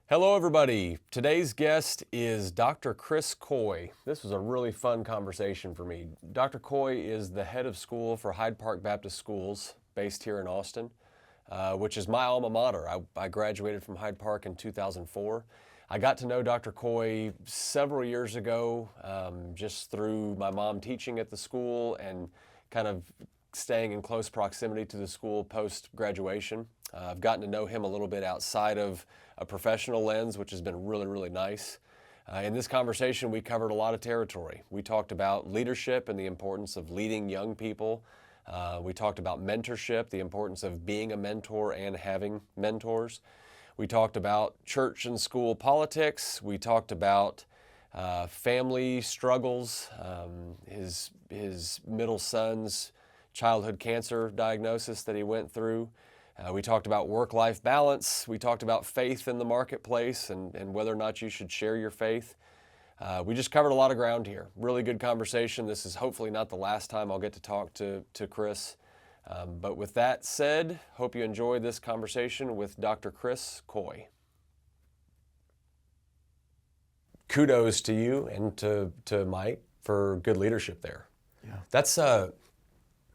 Hello everybody. Today's guest is Dr. Chris Coy. This was a really fun conversation for me. Dr. Coy is the head of school for Hyde Park Baptist Schools based here in Austin, which is my alma mater. I graduated from Hyde Park in 2004. I got to know Dr. Coy several years ago just through my mom teaching at the school and kind of staying in close proximity to the school post-graduation. I've gotten to know him a little bit outside of a professional lens, which has been really, really nice. In this conversation, we covered a lot of territory. We talked about leadership and the importance of leading young people. We talked about mentorship, the importance of being a mentor and having mentors. We talked about church and school politics. We talked about family struggles, his middle son's childhood cancer diagnosis that he went through. We talked about work-life balance. We talked about faith in the marketplace and whether or not you should share your faith. We just covered a lot of ground here. Really good conversation. This is hopefully not the last time I'll get to talk to Chris. But with that said, hope you enjoy this conversation with Dr. Chris Coy. Kudos to you and to Mike for good leadership there. Yeah. That's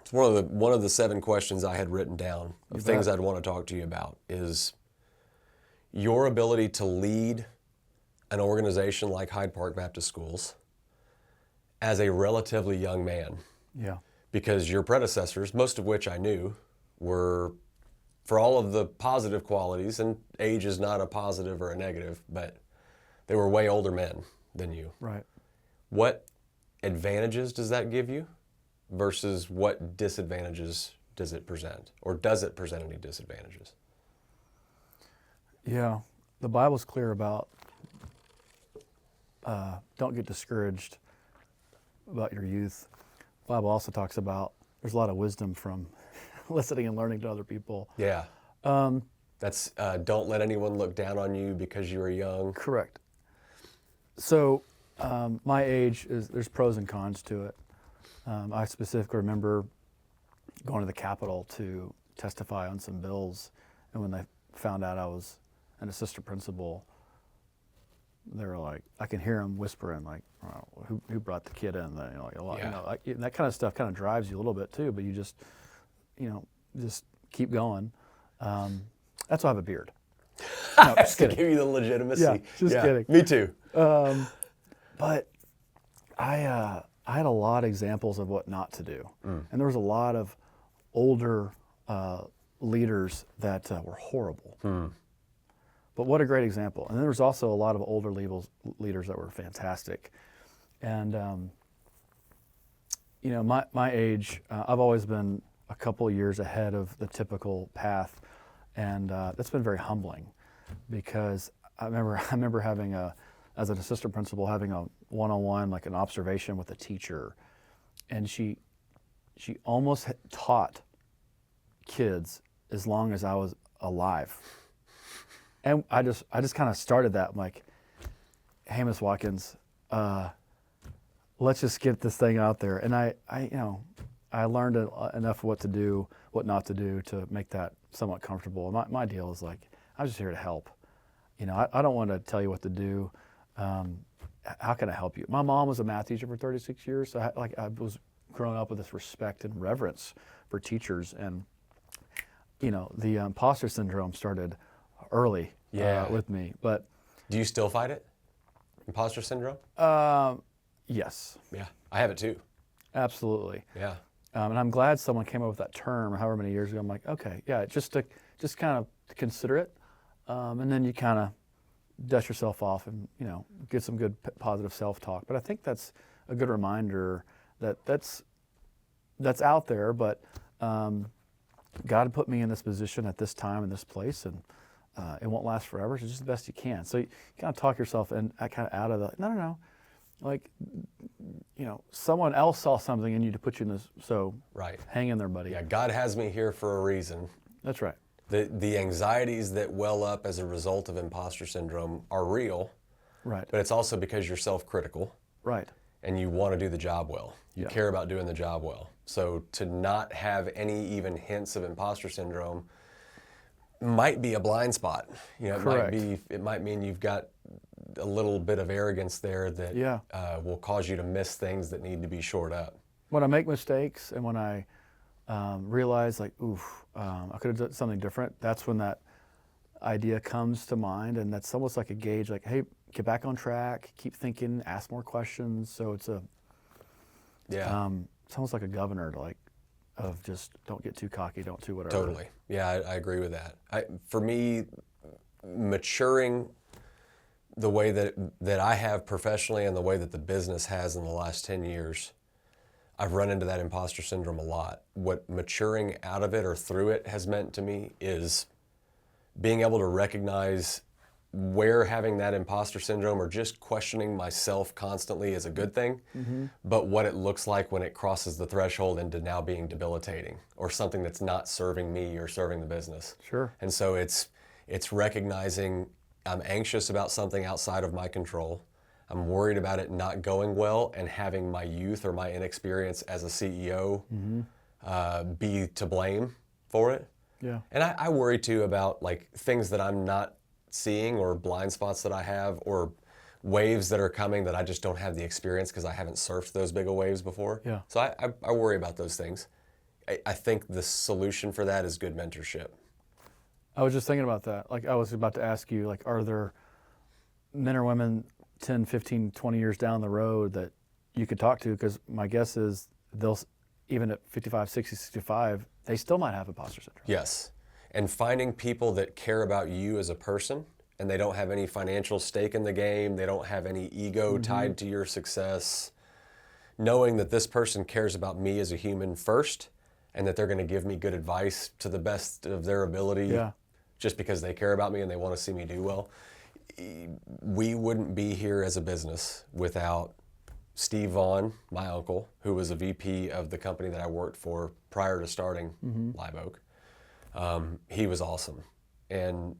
it's one of the 7 questions I had written down of things I'd want to talk to you about is your ability to lead an organization like Hyde Park Baptist Schools as a relatively young man. Yeah. Because your predecessors, most of which I knew, were, for all of the positive qualities, and age is not a positive or a negative, but they were way older men than you. Right. What advantages does that give you versus what disadvantages does it present? Or does it present any disadvantages? Yeah. The Bible's clear about don't get discouraged about your youth. The Bible also talks about there's a lot of wisdom from listening and learning to other people. Yeah. That's don't let anyone look down on you because you are young. Correct. So my age, there's pros and cons to it. I specifically remember going to the Capitol to testify on some bills, and when they found out I was an assistant principal, they were like, I can hear them whispering, like, oh, who brought the kid in? Like a lot, Yeah. like, that kind of stuff kind of drives you a little bit too, but you just, just keep going. That's why I have a beard. No, just to kidding. give you the legitimacy. Yeah, just kidding. Me too. But I had a lot of examples of what not to do. And there was a lot of older leaders that were horrible. But what a great example. And then there was also a lot of older leaders that were fantastic. And, my age, I've always been a couple of years ahead of the typical path. And that's been very humbling because I remember having as an assistant principal, having a one-on-one, like an observation with a teacher. And she almost taught kids as long as I was alive. And I just kind of started that. I'm like, hey, Miss Watkins, let's just get this thing out there. And I learned enough of what to do, what not to do to make that somewhat comfortable. My deal is like, I'm just here to help. I don't want to tell you what to do. How can I help you? My mom was a math teacher for 36 years, so I was growing up with this respect and reverence for teachers. And, the imposter syndrome started early with me. But Do you still fight it? Imposter syndrome? Yes. Yeah, I have it too. Absolutely. Yeah. And I'm glad someone came up with that term however many years ago. I'm like, okay, yeah, just kind of consider it. And then you kind of dust yourself off and, get some good positive self-talk. But I think that's a good reminder that's out there, but God put me in this position at this time in this place, and it won't last forever, so just the best you can. So you kind of talk yourself and kind of out of the, no. Like, someone else saw something in you to put you in this, so Right. hang in there, buddy. Yeah, God has me here for a reason. That's right. The anxieties that well up as a result of imposter syndrome are real, Right. but it's also because you're self-critical Right. and you want to do the job well. You Yeah. care about doing the job well. So to not have any even hints of imposter syndrome might be a blind spot. You know, Correct. it might mean you've got a little bit of arrogance there that Yeah. will cause you to miss things that need to be shored up. When I make mistakes and when I realize like, oof, I could have done something different, that's when that idea comes to mind, and that's almost like a gauge, like, hey, get back on track, keep thinking, ask more questions. So it's it's almost like a governor to like, of just don't get too cocky, don't do whatever. Totally. Yeah, I agree with that. For me, maturing the way that I have professionally and the way that the business has in the last 10 years, I've run into that imposter syndrome a lot. What maturing out of it or through it has meant to me is being able to recognize where having that imposter syndrome or just questioning myself constantly is a good thing, but what it looks like when it crosses the threshold into now being debilitating or something that's not serving me or serving the business. Sure. And so it's recognizing I'm anxious about something outside of my control. I'm worried about it not going well and having my youth or my inexperience as a CEO be to blame for it. Yeah. And I worry too about like things that I'm not seeing or blind spots that I have or waves that are coming that I just don't have the experience because I haven't surfed those big of waves before. Yeah. So I worry about those things. I think the solution for that is good mentorship. I was just thinking about that. Like I was about to ask you, like, are there men or women 10, 15, 20 years down the road that you could talk to? Because my guess is they'll, even at 55, 60, 65, they still might have imposter syndrome. Yes. And finding people that care about you as a person and they don't have any financial stake in the game, they don't have any ego tied to your success, knowing that this person cares about me as a human first and that they're going to give me good advice to the best of their ability just because they care about me and they want to see me do well. We wouldn't be here as a business without Steve Vaughn, my uncle, who was a VP of the company that I worked for prior to starting Live Oak. He was awesome. And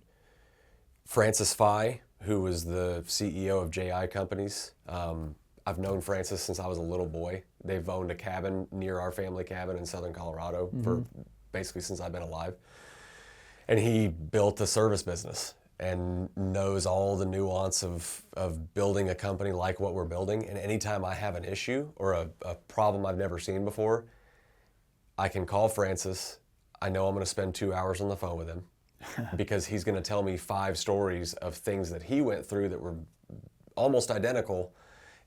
Francis Fye, who was the CEO of JI Companies. I've known Francis since I was a little boy. They've owned a cabin near our family cabin in southern Colorado for basically since I've been alive. And he built a service business and knows all the nuance of building a company like what we're building. And anytime I have an issue or a problem I've never seen before, I can call Francis. I know I'm going to spend 2 hours on the phone with him because he's going to tell me 5 stories of things that he went through that were almost identical.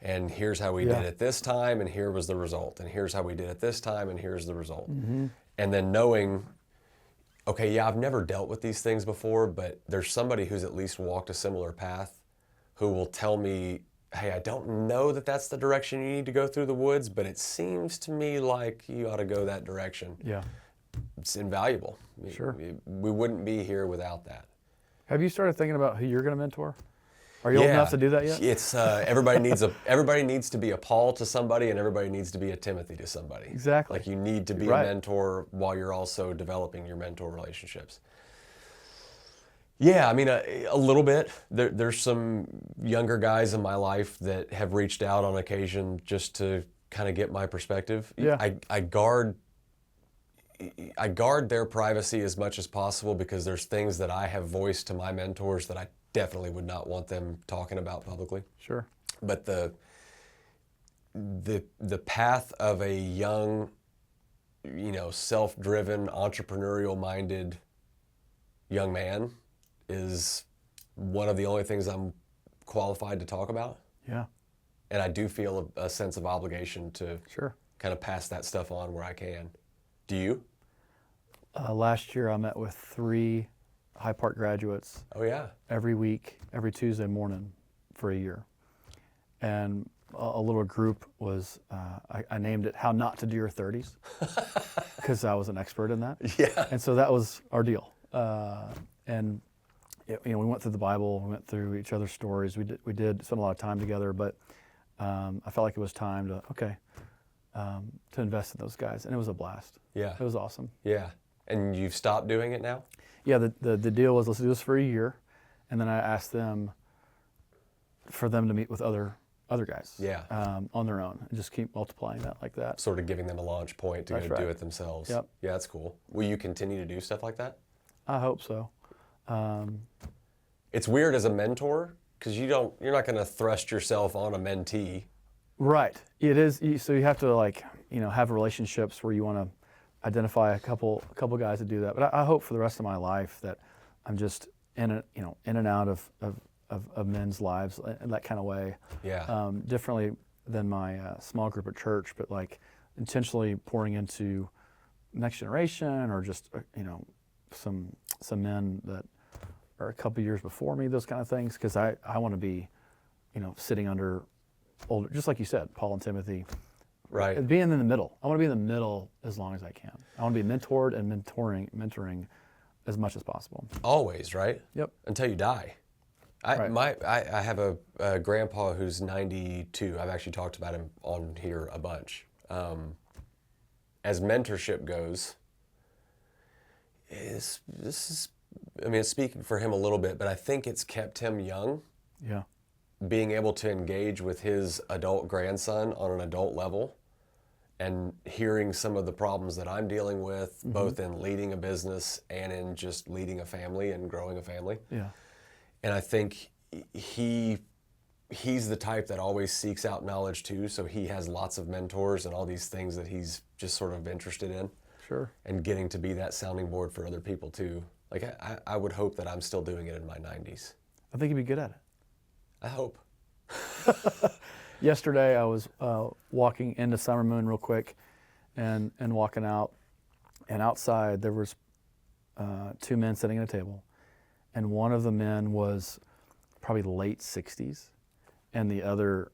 And here's how we did it this time, and here was the result. And here's how we did it this time, and here's the result. And then knowing, okay, yeah, I've never dealt with these things before, but there's somebody who's at least walked a similar path who will tell me, hey, I don't know that that's the direction you need to go through the woods, but it seems to me like you ought to go that direction. Yeah. It's invaluable. Sure. We wouldn't be here without that. Have you started thinking about who you're going to mentor? Are you old enough to do that yet? It's everybody needs to be a Paul to somebody, and everybody needs to be a Timothy to somebody. Exactly. Like you need to be a mentor while you're also developing your mentor relationships. Yeah, I mean a little bit. There's some younger guys in my life that have reached out on occasion just to kind of get my perspective. Yeah. I guard their privacy as much as possible because there's things that I have voiced to my mentors that I definitely would not want them talking about publicly. Sure. But the path of a young, self-driven, entrepreneurial-minded young man is one of the only things I'm qualified to talk about. Yeah. And I do feel a sense of obligation to kind of pass that stuff on where I can. Do you? Last year I met with 3 Hyde Park graduates. Oh yeah. Every week, every Tuesday morning for a year. And a little group was, I named it How Not to Do Your 30s because I was an expert in that. Yeah. And so that was our deal. And we went through the Bible, we went through each other's stories. We did spend a lot of time together, but I felt like it was time to invest in those guys, and it was a blast. Yeah. It was awesome. Yeah. And you've stopped doing it now? Yeah, the deal was let's do this for a year, and then I asked them for them to meet with other guys on their own and just keep multiplying that like that. Sort of giving them a launch point to go do it themselves. Yep. Yeah, that's cool. Will you continue to do stuff like that? I hope so. It's weird as a mentor because you're not going to thrust yourself on a mentee. Right. It is. So you have to have relationships where you want to identify a couple guys that do that. But I hope for the rest of my life that I'm just in and out of men's lives in that kind of way. Yeah. Differently than my small group at church, but intentionally pouring into next generation or just some men that are a couple years before me, those kind of things, because I want to be sitting under older, just like you said, Paul and Timothy. Right. Being in the middle. I want to be in the middle as long as I can. I want to be mentored and mentoring as much as possible. Always, right? Yep. Until you die. I have a grandpa who's 92. I've actually talked about him on here a bunch. As mentorship goes, it's speaking for him a little bit, but I think it's kept him young. Yeah. Being able to engage with his adult grandson on an adult level and hearing some of the problems that I'm dealing with, both in leading a business and in just leading a family and growing a family. Yeah. And I think he's the type that always seeks out knowledge too, so he has lots of mentors and all these things that he's just sort of interested in. Sure. And getting to be that sounding board for other people too. I would hope that I'm still doing it in my 90s. I think you'd be good at it. I hope. Yesterday I was walking into Summer Moon real quick and walking out, and outside there was two men sitting at a table, and one of the men was probably late 60s, and the other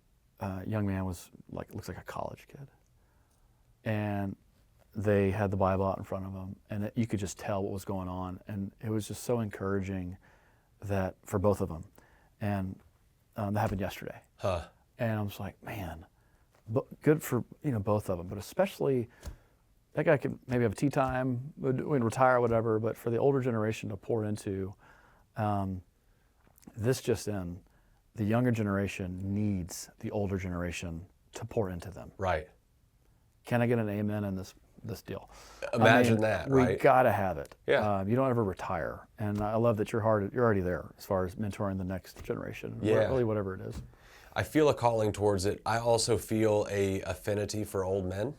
young man was looks like a college kid. And they had the Bible out in front of them, and you could just tell what was going on, and it was just so encouraging that for both of them. And that happened yesterday. Huh. And I was like, man, good for both of them, but especially that guy could maybe have a tea time, would retire or whatever, but for the older generation to pour into, the younger generation needs the older generation to pour into them. Right. Can I get an amen in this deal? Imagine that, right? We gotta have it. Yeah. You don't ever retire, and I love that you're already there as far as mentoring the next generation. Yeah. Really, whatever it is. I feel a calling towards it. I also feel a affinity for old men.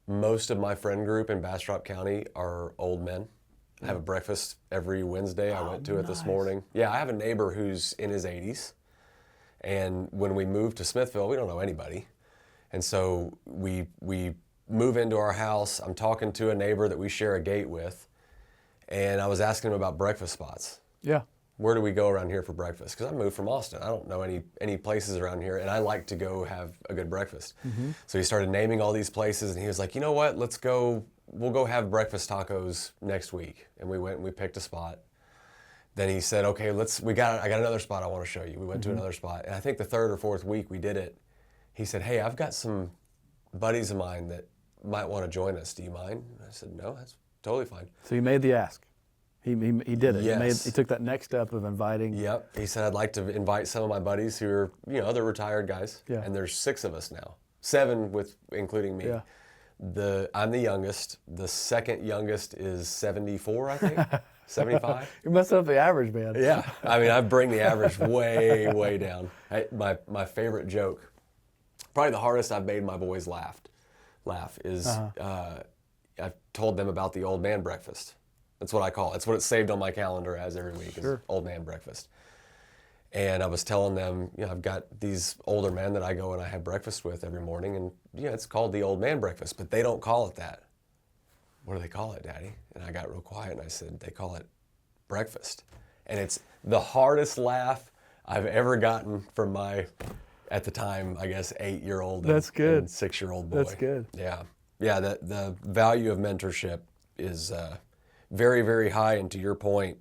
Most of my friend group in Bastrop County are old men. I have a breakfast every Wednesday. I went to it this morning. Yeah, I have a neighbor who's in his 80s, and when we moved to Smithville, we don't know anybody. And so we move into our house. I'm talking to a neighbor that we share a gate with, and I was asking him about breakfast spots. Yeah. Where do we go around here for breakfast? Because I moved from Austin. I don't know any places around here, and I like to go have a good breakfast. So he started naming all these places, and he was like, you know what? We'll go have breakfast tacos next week. And we went and we picked a spot. Then he said, okay, I got another spot I want to show you. We went to another spot, and I think the third or fourth week we did it. He said, hey, I've got some buddies of mine that might want to join us. Do you mind? I said, no, that's totally fine. So you made the ask. He did it. Yes. He took that next step of inviting. Yep. He said, I'd like to invite some of my buddies who are, they're retired guys. Yeah. And there's 6 of us now. 7 including me. Yeah. I'm the youngest. The second youngest is 74, I think. 75. You're messing up the average, man. Yeah. I bring the average way, way down. My favorite joke, probably the hardest I've made my boys laugh is I've told them about the old man breakfast. That's what I call it. It's what it's saved on my calendar as every week, Sure. is old man breakfast. And I was telling them, I've got these older men that I go and I have breakfast with every morning, and it's called the old man breakfast, but they don't call it that. What do they call it, Daddy? And I got real quiet and I said, they call it breakfast. And it's the hardest laugh I've ever gotten from my, at the time, I guess, 8-year-old That's good. and 6-year-old boy. That's good. Yeah. Yeah, the value of mentorship is very, very high. And to your point,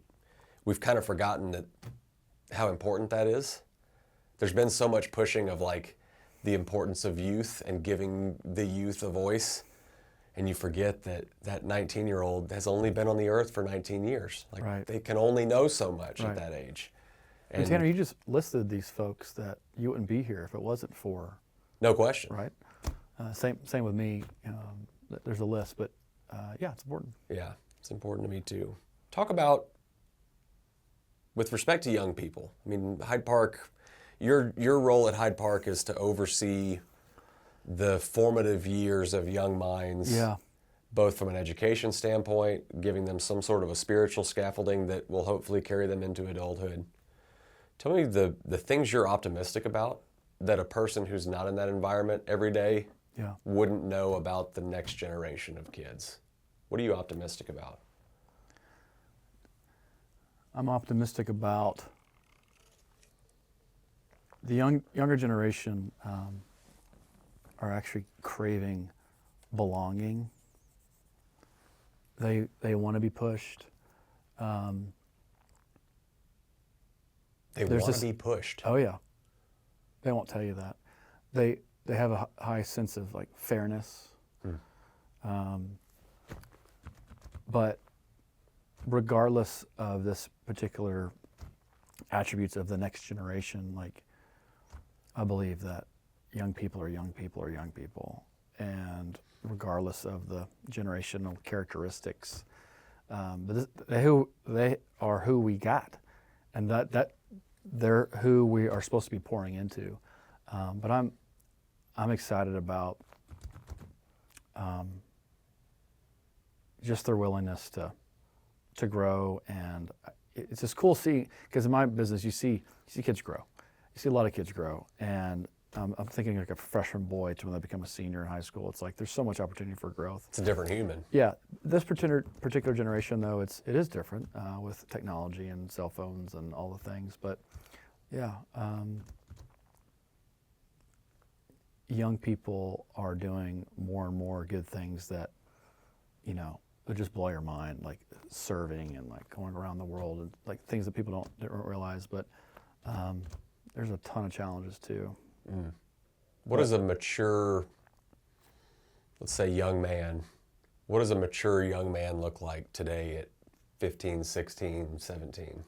we've kind of forgotten how important that is. There's been so much pushing of the importance of youth and giving the youth a voice. And you forget that 19-year-old has only been on the earth for 19 years. Right. They can only know so much Right. at that age. And Tanner, you just listed these folks that you wouldn't be here if it wasn't for, no question. right? Same with me. There's a list, but yeah, it's important. Yeah, it's important to me too. Talk about, with respect to young people, I mean, Hyde Park, your role at Hyde Park is to oversee the formative years of young minds, Yeah. both from an education standpoint, giving them some sort of a spiritual scaffolding that will hopefully carry them into adulthood. Tell me the things you're optimistic about that a person who's not in that environment every day Yeah. wouldn't know about the next generation of kids. What are you optimistic about? I'm optimistic about the younger generation are actually craving belonging. They want to be pushed. They There's want this- to be pushed. Oh yeah, they won't tell you that. They have a high sense of like fairness. But regardless of this particular attributes of the next generation, like I believe that young people are young people are young people, and regardless of the generational characteristics, but they are who we got, and that they're who we are supposed to be pouring into. But I'm excited about just their willingness to grow, and it's just cool seeing, because in my business you see kids grow. You see a lot of kids grow, and I'm thinking like a freshman boy to when they become a senior in high school. It's like there's so much opportunity for growth. It's a different human. Yeah, this particular generation though, it is different with technology and cell phones and all the things. But yeah, young people are doing more and more good things that, you know, would just blow your mind, like serving and like going around the world and like things that people don't realize. But there's a ton of challenges too. What is a mature, let's say, young man? What does a mature young man look like today at 15, 16, 17?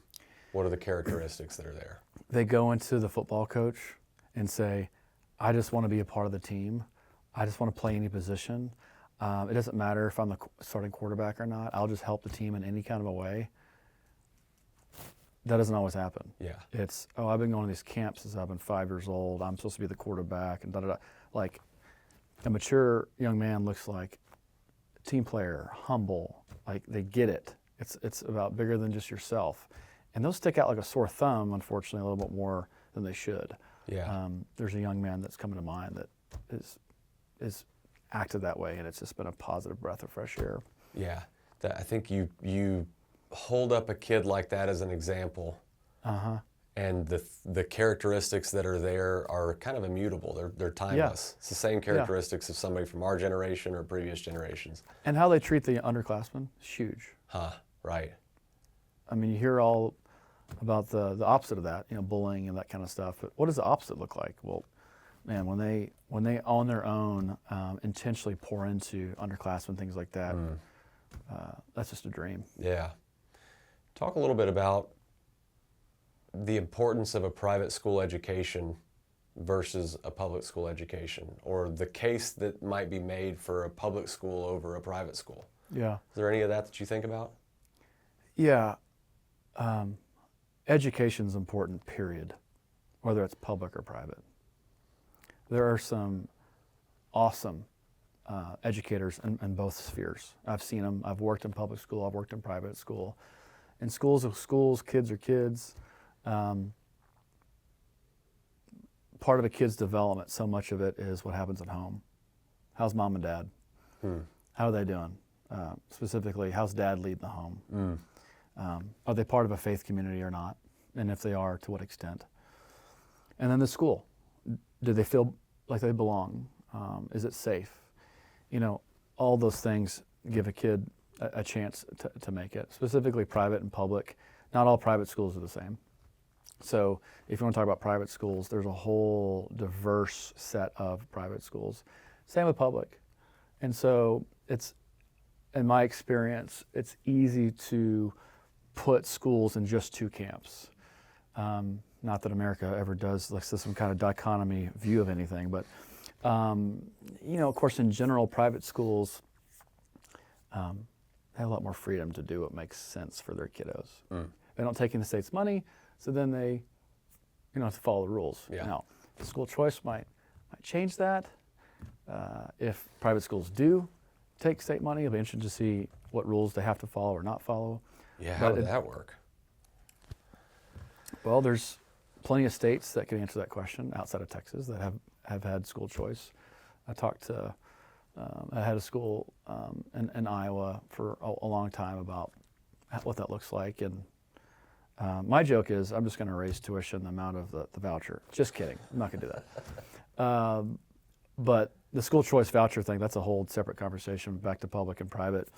What are the characteristics that are there? They go into the football coach and say, I just want to be a part of the team. I just want to play any position. It doesn't matter if I'm the starting quarterback or not. I'll just help the team in any kind of a way. That doesn't always happen. Yeah. It's, oh, I've been going to these camps since I've been 5 years old. I'm supposed to be the quarterback and da-da-da. Like, a mature young man looks like a team player, humble, like they get it. It's about bigger than just yourself. And those stick out like a sore thumb, unfortunately, a little bit more than they should. Yeah. There's a young man that's coming to mind that is acted that way, and it's just been a positive breath of fresh air. Yeah. I think you hold up a kid like that as an example, and the characteristics that are there are kind of immutable. They're timeless. It's the same characteristics of somebody from our generation or previous generations. And how they treat the underclassmen is huge. Right. I mean, you hear all about the opposite of that, you know, bullying and that kind of stuff. But what does the opposite look like? Well, man, when they on their own intentionally pour into underclassmen, things like that, that's just a dream. Yeah. Talk a little bit about the importance of a private school education versus a public school education, or the case that might be made for a public school over a private school. Yeah. Is there any of that you think about? Yeah. Education's important, period, whether it's public or private. There are some awesome educators in both spheres. I've seen them. I've worked in public school. I've worked in private school. In schools are schools, kids are kids. Part of a kid's development, so much of it is what happens at home. How's mom and dad? How are they doing? Specifically, how's dad leading the home? Are they part of a faith community or not? And if they are, to what extent? And then the school. Do they feel like they belong? Is it safe? You know, all those things give a kid a chance to make it. Specifically private and public. Not all private schools are the same. So if you want to talk about private schools, there's a whole diverse set of private schools. Same with public. And so it's, in my experience, it's easy to put schools in just two camps. Not that America ever does like some kind of dichotomy view of anything, but you know, of course, in general, private schools have a lot more freedom to do what makes sense for their kiddos. They don't take in the state's money, so then they have to follow the rules. Yeah. Now, school choice might change that. If private schools do take state money, it'll be interesting to see what rules they have to follow or not follow. Yeah, how would that work? Well, there's plenty of states that can answer that question outside of Texas that have had school choice. I talked to I had a school in Iowa for a long time about what that looks like, and my joke is I'm just going to raise tuition the amount of the voucher. Just kidding. I'm not going to do that. But the school choice voucher thing, that's a whole separate conversation, back to public and private.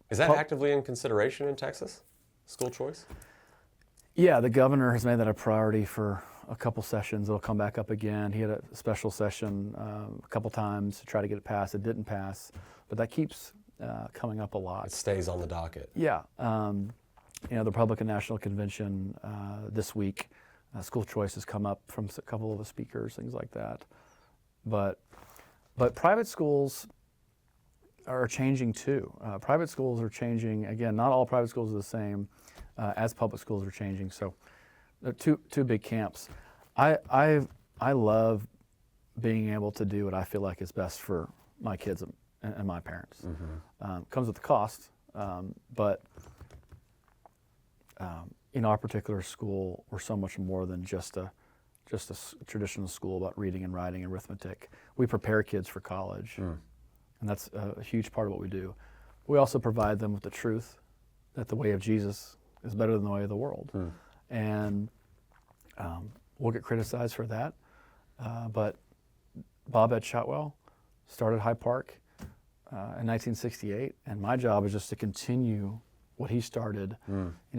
Is that actively in consideration in Texas, school choice? Yeah, the governor has made that a priority for a couple sessions. It'll come back up again. He had a special session a couple times to try to get it passed. It didn't pass, but that keeps coming up a lot. It stays on the docket. Yeah. The Republican National Convention this week, school choice has come up from a couple of the speakers, things like that. But private schools are changing too. Private schools are changing. Again, not all private schools are the same as public schools are changing. So there are two big camps. I love being able to do what I feel like is best for my kids and my parents. Comes with the cost, but in our particular school, we're so much more than just a traditional school about reading and writing and arithmetic. We prepare kids for college, and that's a huge part of what we do. We also provide them with the truth that the way of Jesus is better than the way of the world. And we'll get criticized for that, but Bob Ed Shotwell started Hyde Park in 1968, and my job is just to continue what he started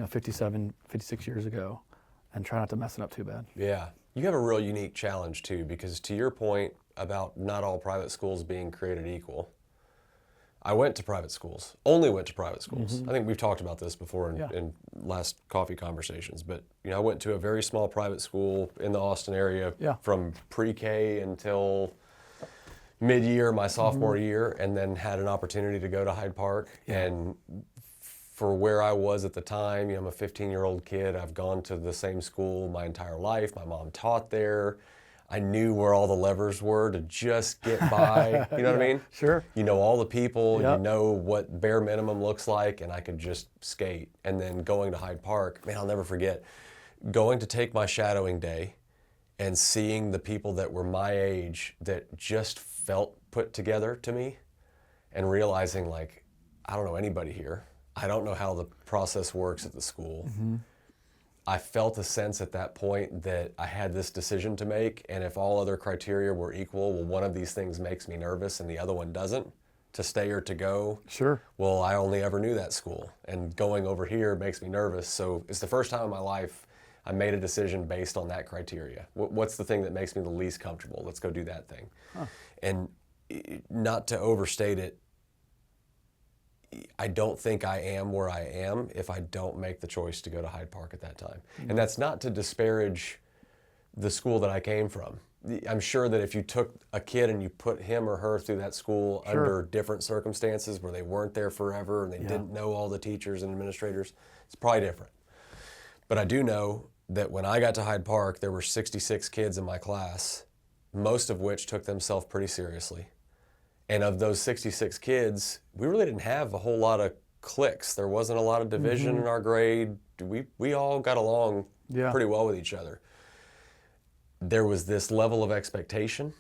56 years ago, and try not to mess it up too bad. Yeah. You have a real unique challenge too, because to your point about not all private schools being created equal, I went to private schools, only went to private schools. I think we've talked about this before in last coffee conversations, but I went to a very small private school in the Austin area from pre-K until mid-year, my sophomore year, and then had an opportunity to go to Hyde Park. And for where I was at the time, I'm a 15-year-old kid. I've gone to the same school my entire life. My mom taught there. I knew where all the levers were to just get by. You know what I mean? Sure. You know all the people. You know what bare minimum looks like, and I could just skate. And then going to Hyde Park, man, I'll never forget going to take my shadowing day and seeing the people that were my age that just felt put together to me, and realizing, like, I don't know anybody here. I don't know how the process works at the school. I felt a sense at that point that I had this decision to make, and if all other criteria were equal, well, one of these things makes me nervous and the other one doesn't, to stay or to go. Sure. Well, I only ever knew that school, and going over here makes me nervous. So it's the first time in my life I made a decision based on that criteria. What's the thing that makes me the least comfortable? Let's go do that thing. And not to overstate it, I don't think I am where I am if I don't make the choice to go to Hyde Park at that time. And that's not to disparage the school that I came from. I'm sure that if you took a kid and you put him or her through that school under different circumstances where they weren't there forever and they didn't know all the teachers and administrators, it's probably different. But I do know that when I got to Hyde Park, there were 66 kids in my class, most of which took themselves pretty seriously. And of those 66 kids, we really didn't have a whole lot of cliques. There wasn't a lot of division in our grade. We all got along pretty well with each other. There was this level of expectation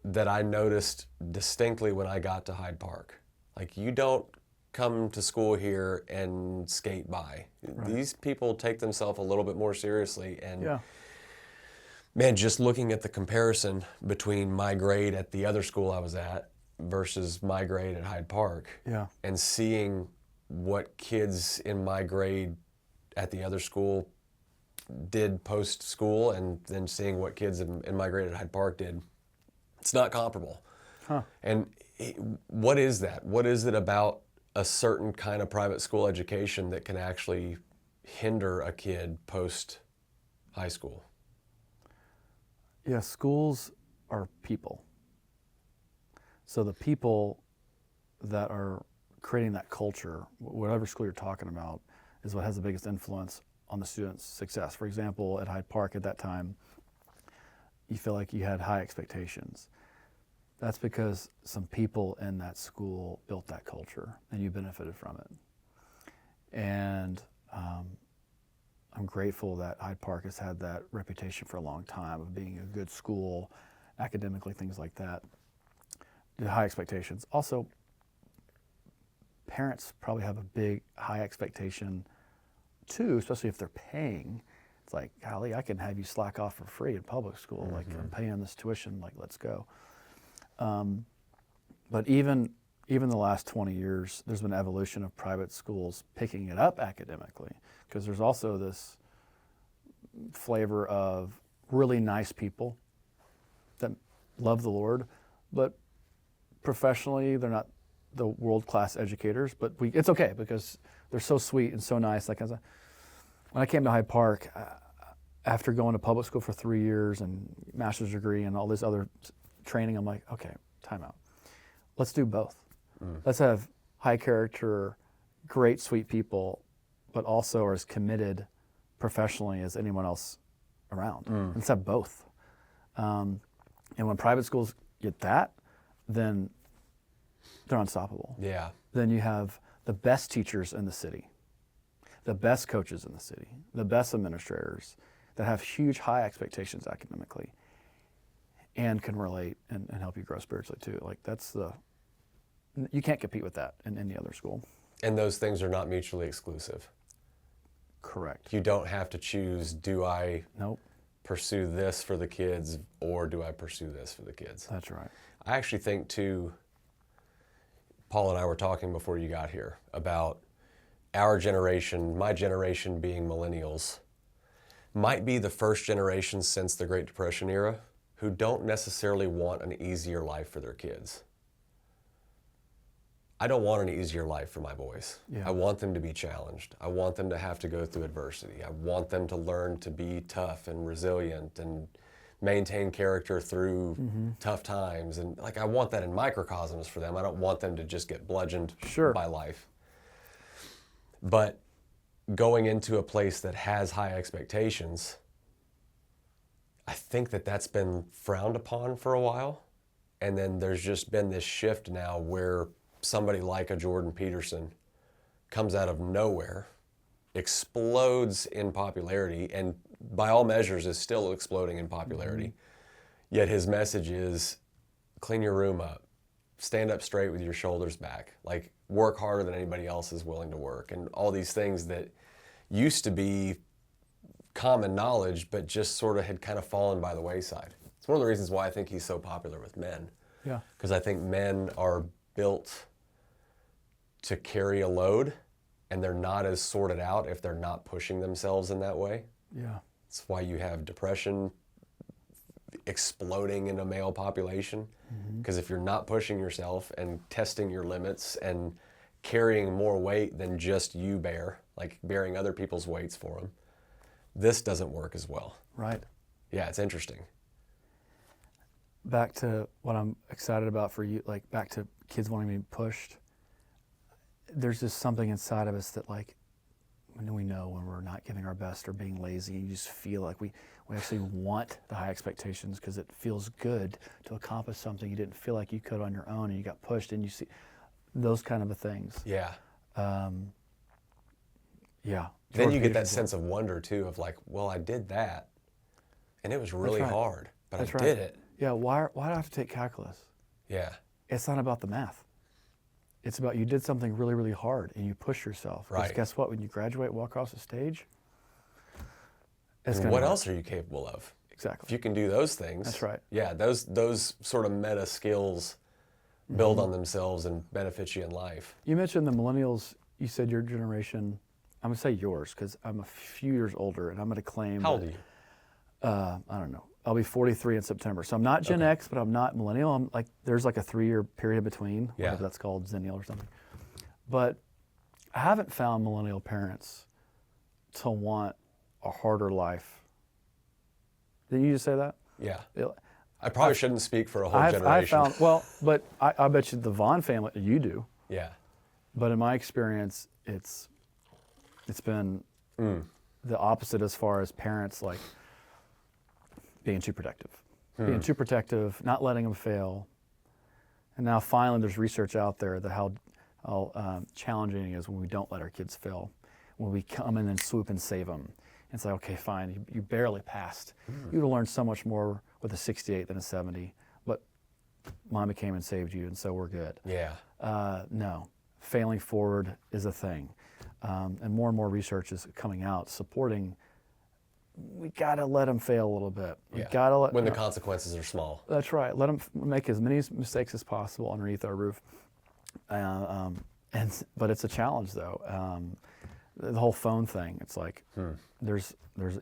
that I noticed distinctly when I got to Hyde Park. Like, you don't come to school here and skate by. These people take themselves a little bit more seriously. And man, just looking at the comparison between my grade at the other school I was at versus my grade at Hyde Park, and seeing what kids in my grade at the other school did post-school, and then seeing what kids in my grade at Hyde Park did, it's not comparable. And what is that? What is it about a certain kind of private school education that can actually hinder a kid post-high school? Yeah, schools are people. So the people that are creating that culture, whatever school you're talking about, is what has the biggest influence on the students' success. For example, at Hyde Park at that time, you feel like you had high expectations. That's because some people in that school built that culture and you benefited from it. And I'm grateful that Hyde Park has had that reputation for a long time of being a good school, academically, things like that. The high expectations. Also, parents probably have a big, high expectation too, especially if they're paying. It's like, golly, I can have you slack off for free in public school. Like, I'm paying this tuition, like, let's go. But even the last 20 years, there's been evolution of private schools picking it up academically, because there's also this flavor of really nice people that love the Lord, but professionally, they're not the world-class educators, but it's okay because they're so sweet and so nice. Like, when I came to Hyde Park, after going to public school for 3 years and master's degree and all this other training, I'm like, okay, time out. Let's do both. Let's have high character, great, sweet people, but also are as committed professionally as anyone else around. Let's have both. And when private schools get that, then they're unstoppable. Yeah. Then you have the best teachers in the city, the best coaches in the city, the best administrators that have huge, high expectations academically and can relate and help you grow spiritually too. Like, you can't compete with that in any other school. And those things are not mutually exclusive. Correct. You don't have to choose, do I Nope. pursue this for the kids or do I pursue this for the kids? That's right. I actually think too, Paul and I were talking before you got here about our generation, my generation being millennials, might be the first generation since the Great Depression era who don't necessarily want an easier life for their kids. I don't want an easier life for my boys. Yeah. I want them to be challenged. I want them to have to go through adversity. I want them to learn to be tough and resilient and maintain character through tough times. And like, I want that in microcosms for them. I don't want them to just get bludgeoned by life. But going into a place that has high expectations, I think that that's been frowned upon for a while. And then there's just been this shift now where somebody like a Jordan Peterson comes out of nowhere, explodes in popularity, and by all measures is still exploding in popularity. Yet his message is, clean your room up, stand up straight with your shoulders back, like work harder than anybody else is willing to work, and all these things that used to be common knowledge but just sort of had kind of fallen by the wayside. It's one of the reasons why I think he's so popular with men. Yeah. Because I think men are built to carry a load, and they're not as sorted out if they're not pushing themselves in that way. Yeah. That's why you have depression exploding in a male population. Because if you're not pushing yourself and testing your limits and carrying more weight than just you bear, like bearing other people's weights for them, this doesn't work as well. Right. Yeah, it's interesting. Back to what I'm excited about for you, like back to kids wanting to be pushed. There's just something inside of us that, like, when we know when we're not giving our best or being lazy, you just feel like we actually want the high expectations because it feels good to accomplish something you didn't feel like you could on your own, and you got pushed, and you see those kind of things. Yeah. Yeah. Then you get that sense of wonder too, of like, well, I did that, and it was really hard, but I did it. Yeah. Why do I have to take calculus? Yeah. It's not about the math. It's about you did something really, really hard and you push yourself. Right. Because guess what? When you graduate, walk across the stage, what else are you capable of? Exactly. If you can do those things. That's right. Yeah, those sort of meta skills build on themselves and benefit you in life. You mentioned the millennials. You said your generation. I'm going to say yours because I'm a few years older, and I'm going to claim. How old are you? I don't know. I'll be 43 in September. So I'm not Gen X, but I'm not millennial. I'm like, there's like a 3-year period between, whatever that's called, Zennial or something. But I haven't found millennial parents to want a harder life. Didn't you just say that? Yeah. I probably shouldn't speak for a whole I generation. found, well, but I bet you the Vaughn family, you do. Yeah. But in my experience, it's been the opposite as far as parents like being too protective. Being too protective, not letting them fail. And now finally there's research out there that how challenging it is when we don't let our kids fail, when we come in and swoop and save them. And say, okay, fine, you barely passed. You would have learned so much more with a 68 than a 70, but Mommy came and saved you, and so we're good. Yeah. No, failing forward is a thing. And more research is coming out supporting, we gotta let them fail a little bit. We gotta let, when the consequences are small. That's right, let them make as many mistakes as possible underneath our roof. But it's a challenge though. The whole phone thing, it's like, there's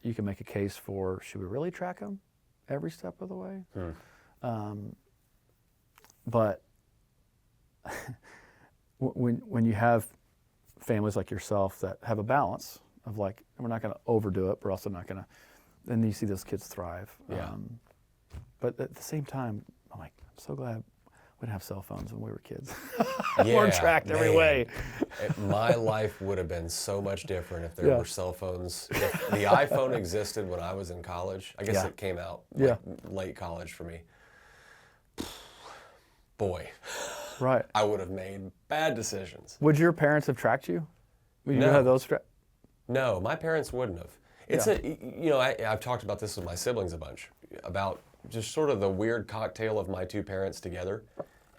you can make a case for, should we really track them every step of the way? But when you have families like yourself that have a balance of like, we're not going to overdo it, but we're also not going to, then you see those kids thrive. Yeah. But at the same time, I'm like, I'm so glad we didn't have cell phones when we were kids. Yeah, we're tracked every way. My life would have been so much different if there were cell phones. If the iPhone existed when I was in college, I guess it came out late college for me. Boy, right. I would have made bad decisions. Would your parents have tracked you? Would you No. have those? No, my parents wouldn't have. It's I've talked about this with my siblings a bunch, about just sort of the weird cocktail of my two parents together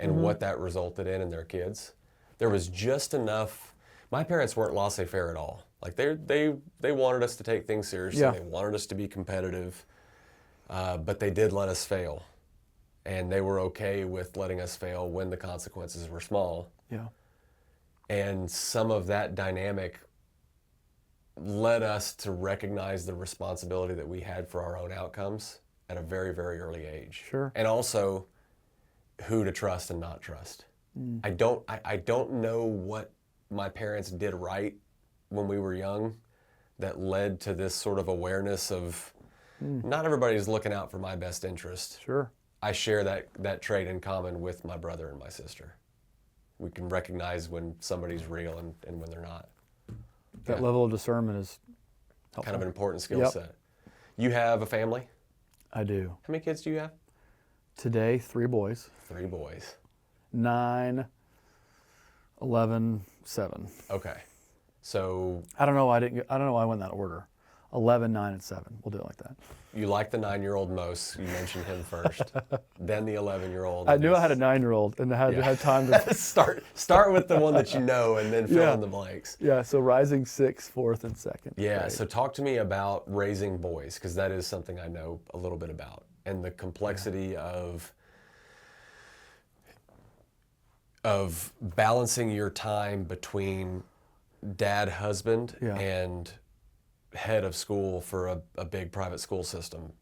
and what that resulted in their kids. There was just enough. My parents weren't laissez-faire at all. Like they wanted us to take things seriously. Yeah. They wanted us to be competitive, but they did let us fail. And they were okay with letting us fail when the consequences were small. Yeah. And some of that dynamic led us to recognize the responsibility that we had for our own outcomes at a very, very early age. Sure. And also who to trust and not trust. I don't know what my parents did right when we were young that led to this sort of awareness of not everybody's looking out for my best interest. Sure. I share that trait in common with my brother and my sister. We can recognize when somebody's real and when they're not. That level of discernment is helpful. Kind of an important skill set. You have a family? I do. How many kids do you have? Today, 3 boys. 3 boys. 9, 11, 7. Okay. So I don't know why I went in that order. 11, 9, and 7. We'll do it like that. you like the 9-year-old most. You mentioned him first. Then the 11-year-old. I knew I had a 9-year-old and I had time to start with the one that you know and then fill in the blanks. Yeah, so rising 6th, 4th, and 2nd. Yeah, Right. so talk to me about raising boys, because that is something I know a little bit about, and the complexity of balancing your time between dad, husband, and head of school for a big private school system.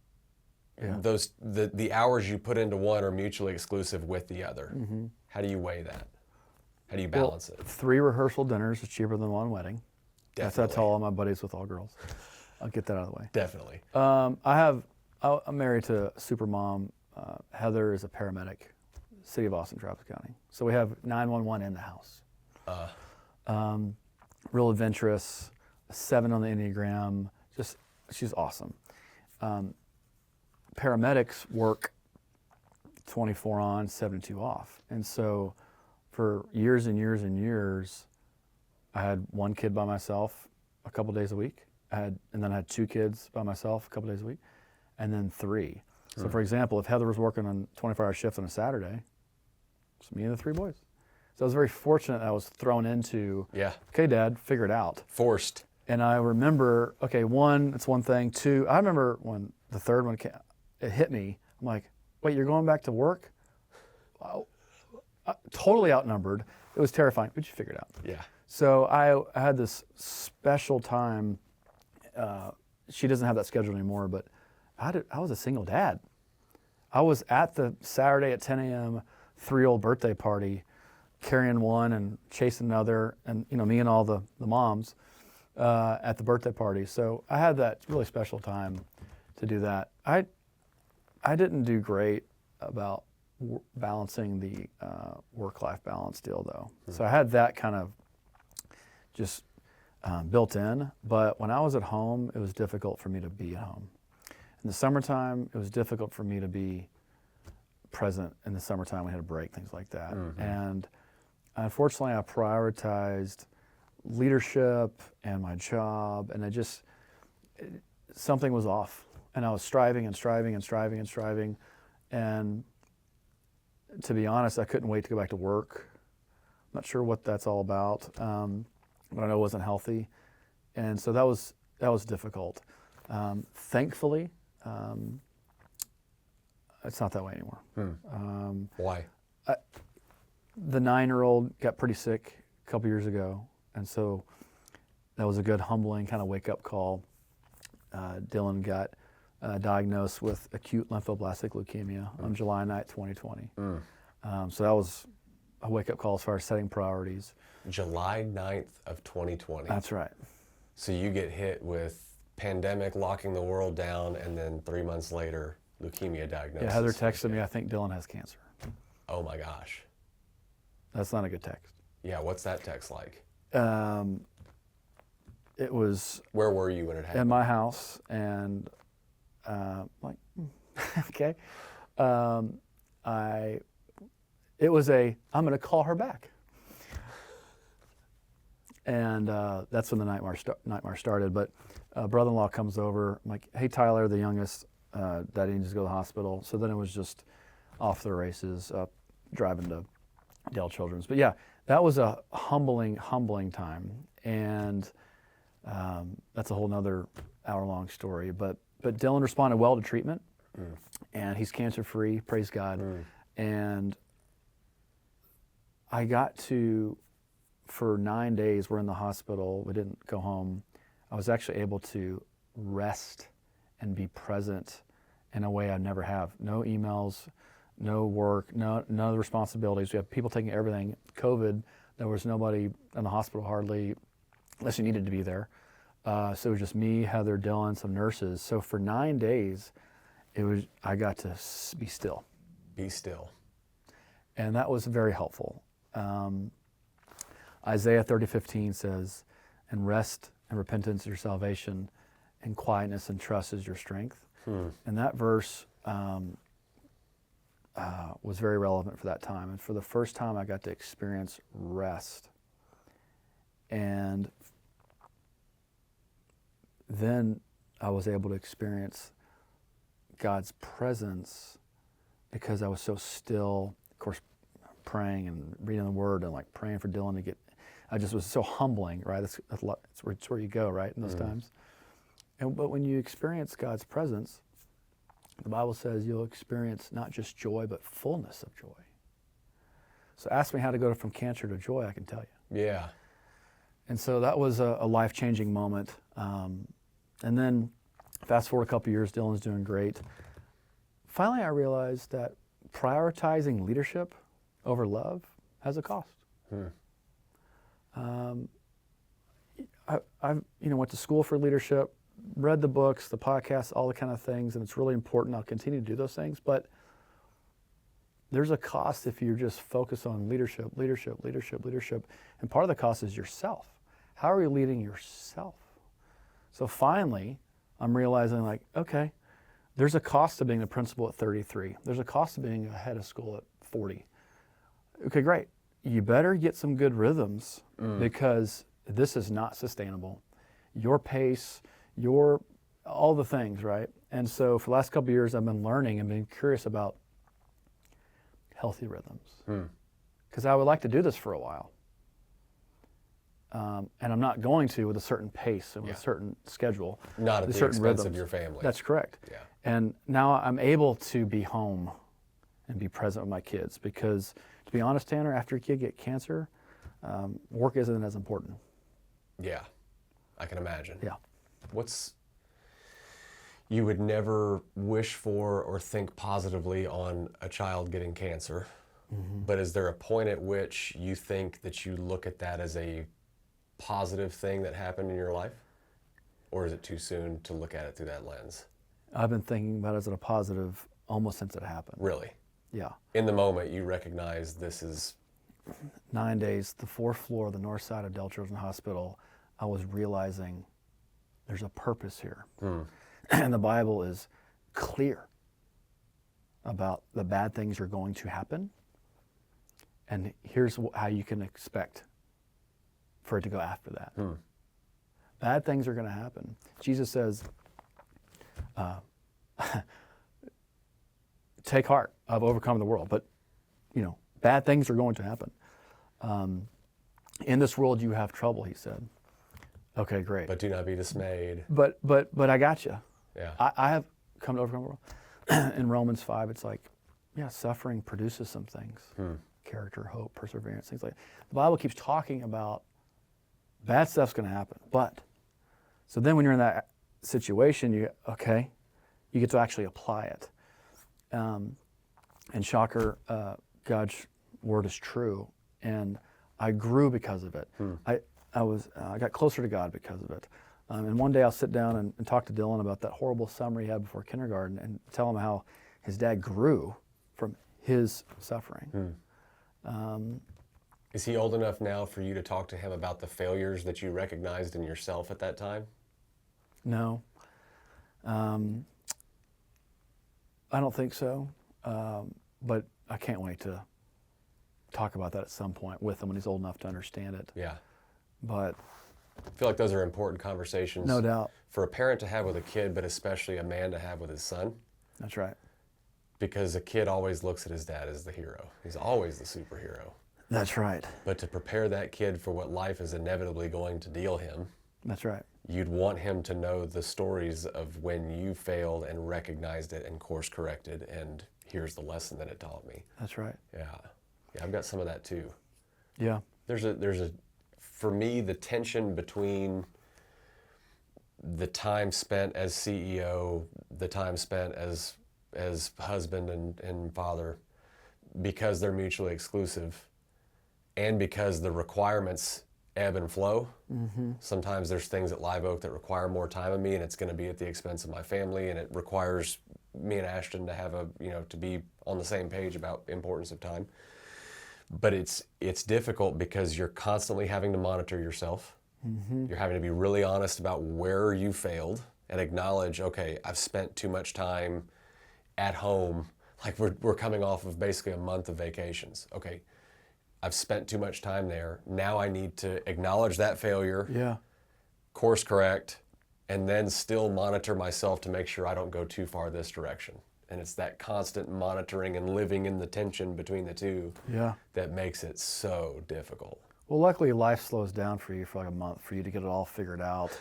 Yeah. The hours you put into one are mutually exclusive with the other. Mm-hmm. How do you weigh that? How do you balance it? 3 rehearsal dinners is cheaper than 1 wedding. Definitely. That's all my buddies with all girls. I'll get that out of the way. Definitely. I'm married to a super mom. Heather is a paramedic, City of Austin, Travis County. So we have 911 in the house. Real adventurous, a 7 on the Enneagram. She's awesome. Paramedics work 24 on, 72 off. And so for years and years and years, I had 1 kid by myself a couple days a week. And then I had 2 kids by myself a couple days a week, and then 3. So for example, if Heather was working on 24-hour shift on a Saturday, it's me and the 3 boys. So I was very fortunate I was thrown into, okay, Dad, figure it out. Forced. And I remember, okay, 1, it's one thing. 2, I remember when the 3rd one came, it hit me. I'm like, wait, you're going back to work? Totally outnumbered. It was terrifying, but you figure it out. Yeah. So I had this special time. She doesn't have that schedule anymore, but I was a single dad. I was at the Saturday at 10 a.m. 3-year-old birthday party, carrying one and chasing another, and me and all the moms at the birthday party. So I had that really special time to do that. I I didn't do great about balancing the work-life balance deal, though. So I had that kind of just built in. But when I was at home, it was difficult for me to be at home. In the summertime, it was difficult for me to be present. In the summertime, we had a break, things like that. And unfortunately, I prioritized leadership and my job, and something was off. And I was striving and striving and striving and striving. And to be honest, I couldn't wait to go back to work. I'm not sure what that's all about, but I know it wasn't healthy. And so that was difficult. Thankfully, it's not that way anymore. Why? The 9-year-old got pretty sick a couple years ago, and so that was a good humbling kind of wake-up call. Dylan got diagnosed with acute lymphoblastic leukemia on July 9th, 2020. So that was a wake-up call as far as setting priorities. July 9th of 2020. That's right. So you get hit with pandemic locking the world down, and then 3 months later, leukemia diagnosis. Yeah, Heather texted me, I think Dylan has cancer. Oh my gosh. That's not a good text. Yeah, what's that text like? It was Where were you when it happened? in my house, and okay. It was I'm going to call her back. And that's when the nightmare started. But brother-in-law comes over. I'm like, hey, Tyler, the youngest, Daddy needs to go to the hospital. So then it was just off the races, driving to Dale Children's. But yeah, that was a humbling time. And that's a whole nother hour-long story. But Dylan responded well to treatment, and he's cancer-free, praise God. And I got to, for 9 days, we're in the hospital. We didn't go home. I was actually able to rest and be present in a way I never have. No emails, no work, none of the responsibilities. We have people taking everything. COVID, there was nobody in the hospital hardly, unless you needed to be there. So it was just me, Heather, Dylan, some nurses. So for 9 days, I got to be still. Be still. And that was very helpful. Isaiah 30:15 says, and rest and repentance is your salvation, and quietness and trust is your strength. And that verse was very relevant for that time. And for the first time, I got to experience rest. And then I was able to experience God's presence because I was so still, of course, praying and reading the Word and like praying for Dylan to get, I just was so humbling, right? That's where you go, right, in those times. But when you experience God's presence, the Bible says you'll experience not just joy, but fullness of joy. So ask me how to go from cancer to joy, I can tell you. Yeah. And so that was a life-changing moment. And then fast forward a couple years, Dylan's doing great. Finally, I realized that prioritizing leadership over love has a cost. I went to school for leadership, read the books, the podcasts, all the kind of things, and it's really important. I'll continue to do those things, but there's a cost if you're just focused on leadership. And part of the cost is yourself. How are you leading yourself? So finally, I'm realizing like, okay, there's a cost to being a principal at 33. There's a cost to being a head of school at 40. Okay, great. You better get some good rhythms because this is not sustainable. Your pace, all the things, right? And so for the last couple of years, I've been learning and been curious about healthy rhythms. Because I would like to do this for a while. And I'm not going to with a certain pace and with a certain schedule. Not at with the certain expense rhythms. of your family. That's correct. Yeah. And now I'm able to be home and be present with my kids because, to be honest, Tanner, after you get cancer, work isn't as important. Yeah, I can imagine. Yeah. You would never wish for or think positively on a child getting cancer, but is there a point at which you think that you look at that as a positive thing that happened in your life? Or is it too soon to look at it through that lens? I've been thinking about it as a positive almost since it happened. Really? Yeah. In the moment, you recognize this is... 9 days, the 4th floor of the north side of Del Children's Hospital, I was realizing there's a purpose here. And the Bible is clear about the bad things are going to happen. And here's how you can expect for it to go after that. Bad things are going to happen. Jesus says, take heart, I've overcome the world. But, bad things are going to happen. In this world you have trouble, he said. Okay, great. But do not be dismayed. But I got you. Yeah. I have come to overcome the world. In Romans 5, it's like, suffering produces some things. Character, hope, perseverance, things like that. The Bible keeps talking about bad stuff's going to happen. But, so then when you're in that situation, you get to actually apply it. And shocker, God's word is true. And I grew because of it. I got closer to God because of it. And one day I'll sit down and talk to Dylan about that horrible summer he had before kindergarten and tell him how his dad grew from his suffering. Is he old enough now for you to talk to him about the failures that you recognized in yourself at that time? No. I don't think so. But I can't wait to talk about that at some point with him when he's old enough to understand it. Yeah. But I feel like those are important conversations. no doubt. For a parent to have with a kid, but especially a man to have with his son. That's right. Because a kid always looks at his dad as the hero. He's always the superhero. That's right. But to prepare that kid for what life is inevitably going to deal him, That's right. you'd want him to know the stories of when you failed and recognized it and course corrected, and here's the lesson that it taught me. That's right. Yeah, I've got some of that too. Yeah. There's a for me, the tension between the time spent as CEO, the time spent as husband and father, because they're mutually exclusive, and because the requirements ebb and flow. Sometimes there's things at Live Oak that require more time of me, and it's going to be at the expense of my family, and it requires me and Ashton to have to be on the same page about importance of time. But it's difficult because you're constantly having to monitor yourself. You're having to be really honest about where you failed and acknowledge, okay, I've spent too much time at home. Like we're coming off of basically a month of vacations. Okay, I've spent too much time there. Now I need to acknowledge that failure, Yeah. course correct, and then still monitor myself to make sure I don't go too far this direction. And it's that constant monitoring and living in the tension between the two Yeah. that makes it so difficult. Well, luckily life slows down for you for like a month for you to get it all figured out.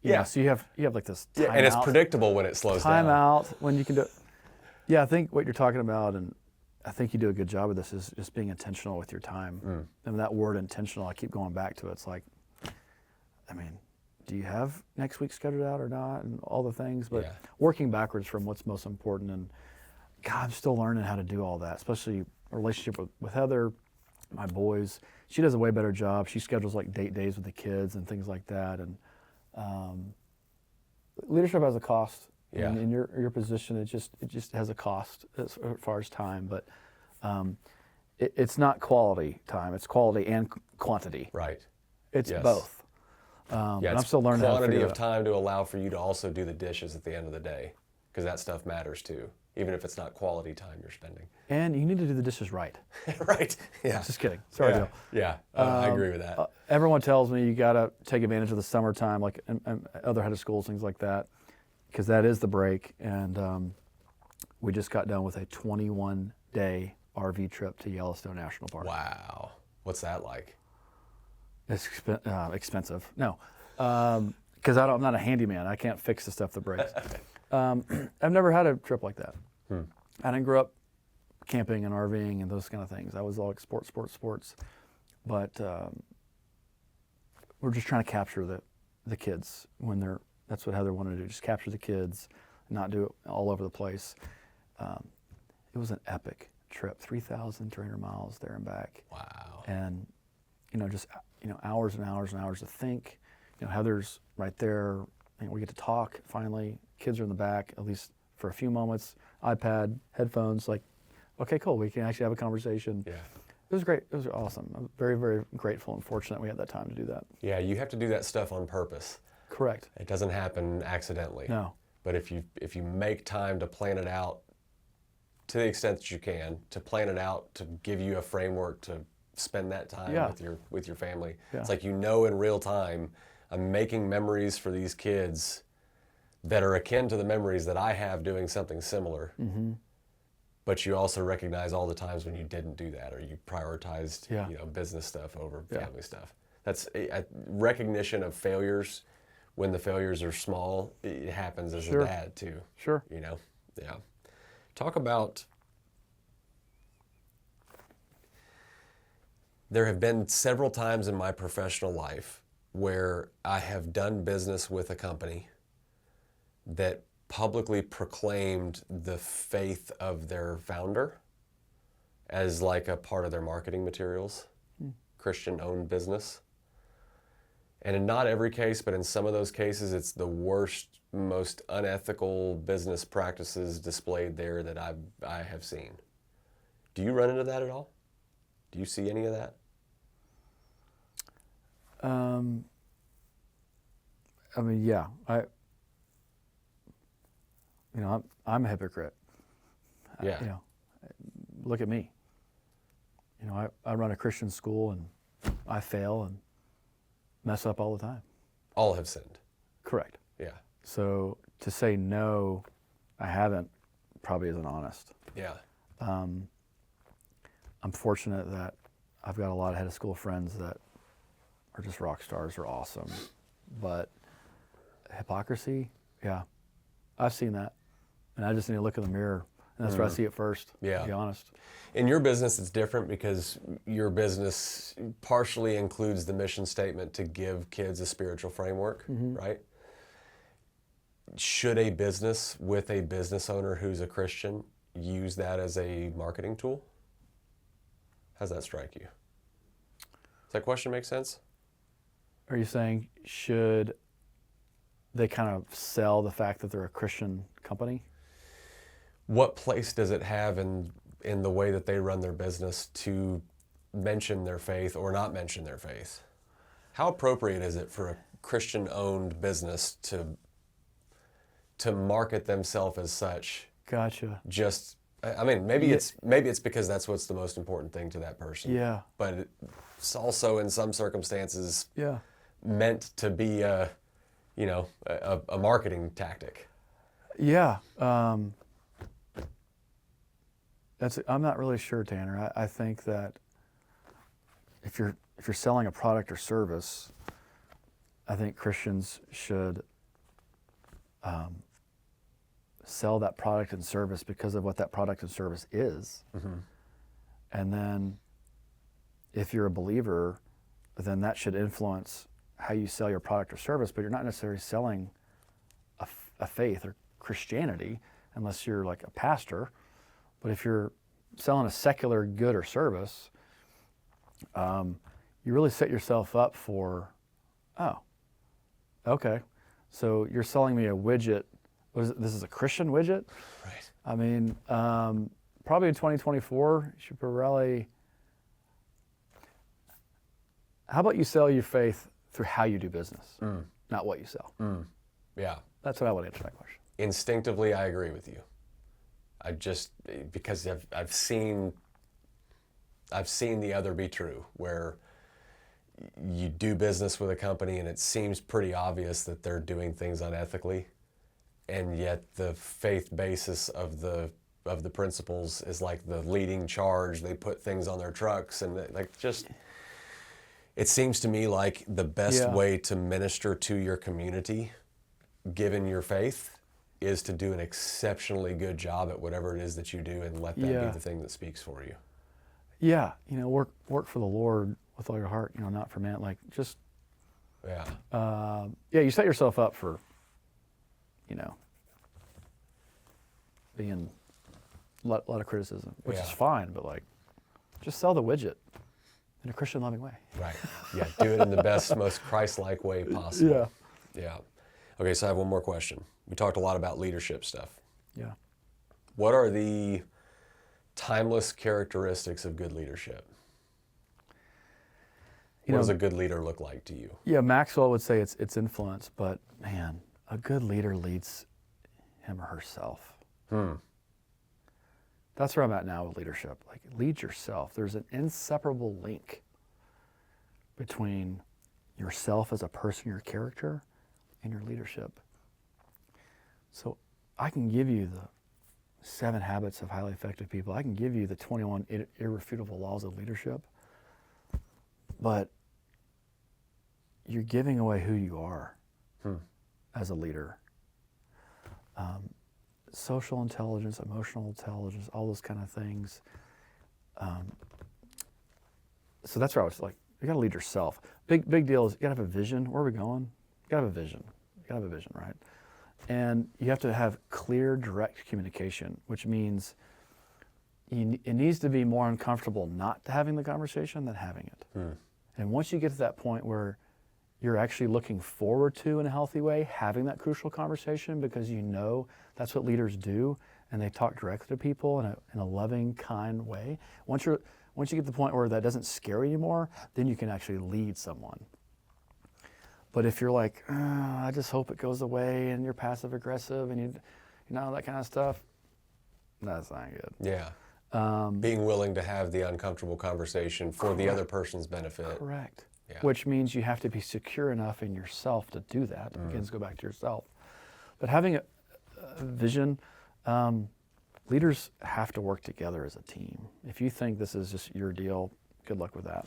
Yeah. So you have like this time And it's out, predictable when it slows time down. out when you can do it. Yeah, I think what you're talking about, and I think you do a good job of this, is just being intentional with your time. And that word intentional, I keep going back to it. It's like, I mean, do you have next week scheduled out or not, and all the things, but Yeah. working backwards from what's most important. And God, I'm still learning how to do all that, especially a relationship with Heather, my boys. She does a way better job. She schedules like date days with the kids and things like that. And leadership has a cost. Yeah. In your position, it just has a cost as far as time, but it's not quality time. It's quality and quantity. Right. It's Yes. both. Yeah, And it's I'm still learning how to quantity figure of it out. time to allow for you to also do the dishes at the end of the day, because that stuff matters too, even if it's not quality time you're spending. And you need to do the dishes right. Right. Yeah. Just kidding. Sorry, Yeah. Joe. Yeah. I agree with that. Everyone tells me you got to take advantage of the summertime, like and other head of schools, things like that, because that is the break. And we just got done with a 21-day RV trip to Yellowstone National Park. Wow. What's that like? It's expensive. No, because I'm not a handyman. I can't fix the stuff that breaks. I've never had a trip like that. I didn't grow up camping and RVing and those kind of things. I was all like sports. But we're just trying to capture the kids when they're. That's what Heather wanted to do. Just capture the kids, not do it all over the place. It was an epic trip. 3,300 miles there and back. Wow. And just hours and hours and hours to think. Heather's right there. We get to talk finally. Kids are in the back, at least for a few moments, iPad, headphones, like, okay, cool, we can actually have a conversation. Yeah. It was great. It was awesome. I'm very, very grateful and fortunate we had that time to do that. Yeah, you have to do that stuff on purpose. Correct. It doesn't happen accidentally. No. But if you make time to plan it out to the extent that you can, to plan it out, to give you a framework to spend that time with your family. Yeah. It's like, you know, in real time, I'm making memories for these kids that are akin to the memories that I have doing something similar. Mm-hmm. But you also recognize all the times when you didn't do that, or you prioritized, you know, business stuff over family stuff. That's a recognition of failures. When the failures are small, it happens as a dad too. Sure. You know, yeah. Talk about, there have been several times in my professional life where I have done business with a company that publicly proclaimed the faith of their founder as like a part of their marketing materials, Christian-owned business. And in not every case, but in some of those cases, it's the worst, most unethical business practices displayed there that I have seen. Do you run into that at all? Do you see any of that? I mean, yeah, I'm a hypocrite. Yeah. You know, look at me. You know, I run a Christian school and I fail and mess up all the time. All have sinned. Correct. Yeah. So to say no, I haven't, probably isn't honest. Yeah. I'm fortunate that I've got a lot of head of school friends that are just rock stars, are awesome. But hypocrisy, yeah, I've seen that. And I just need to look in the mirror. And that's where I see it first, to be honest. In your business, it's different because your business partially includes the mission statement to give kids a spiritual framework, right? Should a business with a business owner who's a Christian use that as a marketing tool? How does that strike you? Does that question make sense? Are you saying, should they kind of sell the fact that they're a Christian company? What place does it have in the way that they run their business to mention their faith or not mention their faith? How appropriate is it for a Christian-owned business to market themselves as such? Gotcha. Just, I mean, maybe it's because that's what's the most important thing to that person. Yeah. But it's also in some circumstances meant to be a marketing tactic. Yeah. I'm not really sure, Tanner. I think that if you're selling a product or service, I think Christians should sell that product and service because of what that product and service is. And then if you're a believer, then that should influence how you sell your product or service, but you're not necessarily selling a faith or Christianity unless you're like a pastor. But if you're selling a secular good or service, you really set yourself up for, oh, okay, so you're selling me a widget. This is a Christian widget? Right. I mean, probably in 2024, you should probably, how about you sell your faith through how you do business, not what you sell? Yeah. That's what I would answer that question. Instinctively, I agree with you. Because I've seen the other be true, where you do business with a company and it seems pretty obvious that they're doing things unethically, and yet the faith basis of the principles is like the leading charge. They put things on their trucks and it seems to me like the best way to minister to your community, given your faith, is to do an exceptionally good job at whatever it is that you do and let that be the thing that speaks for you. Yeah, work for the Lord with all your heart, not for man. Like, just, you set yourself up for, being a lot of criticism, which is fine, but like, just sell the widget in a Christian loving way. Right. Yeah, do it in the best, most Christ-like way possible. Yeah. Yeah. Okay, so I have one more question. We talked a lot about leadership stuff. Yeah. What are the timeless characteristics of good leadership? What does a good leader look like to you? Yeah, Maxwell would say it's influence, but man, a good leader leads him or herself. That's where I'm at now with leadership. Like, lead yourself. There's an inseparable link between yourself as a person, your character, and your leadership. So I can give you the 7 habits of highly effective people. I can give you the 21 irrefutable laws of leadership. But you're giving away who you are as a leader. Social intelligence, emotional intelligence, all those kind of things. So that's where I was like, you gotta lead yourself. Big deal is you gotta have a vision. Where are we going? You gotta have a vision. You gotta have a vision, right? And you have to have clear, direct communication, which means it needs to be more uncomfortable not having the conversation than having it. And once you get to that point where you're actually looking forward to, in a healthy way, having that crucial conversation, because you know that's what leaders do, and they talk directly to people in a loving, kind way. Once you get to the point where that doesn't scare you anymore, then you can actually lead someone. But if you're like, I just hope it goes away, and you're passive aggressive, and you know that kind of stuff, that's not good. Yeah. Being willing to have the uncomfortable conversation for the other person's benefit. Correct. Yeah. Which means you have to be secure enough in yourself to do that. Again, let's go back to yourself. But having a vision, leaders have to work together as a team. If you think this is just your deal, good luck with that,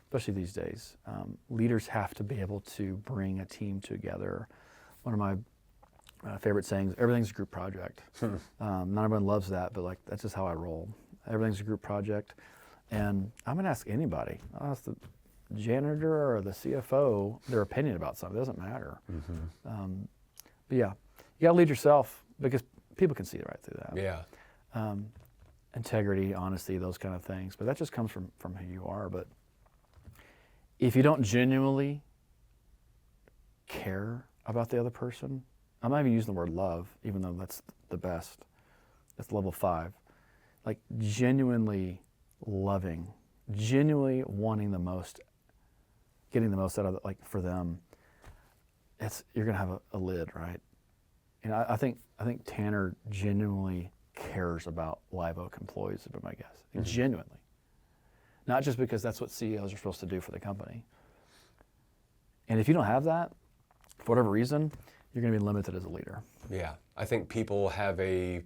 especially these days. Leaders have to be able to bring a team together. One of my favorite sayings, everything's a group project. Not everyone loves that, but like that's just how I roll. Everything's a group project. And I'm gonna ask anybody. I'll ask the janitor or the CFO their opinion about something. It doesn't matter. But yeah, you gotta lead yourself, because people can see right through that. Yeah. Integrity, honesty, those kind of things. But that just comes from who you are. But if you don't genuinely care about the other person, I'm not even using the word love, even though that's the best. That's level 5. Like genuinely loving, genuinely wanting the most, getting the most out of it, like for them, you're gonna have a lid, right? And I think Tanner genuinely cares about Live Oak employees, would be my guess. Genuinely. Not just because that's what CEOs are supposed to do for the company. And if you don't have that, for whatever reason, you're gonna be limited as a leader. Yeah. I think people have a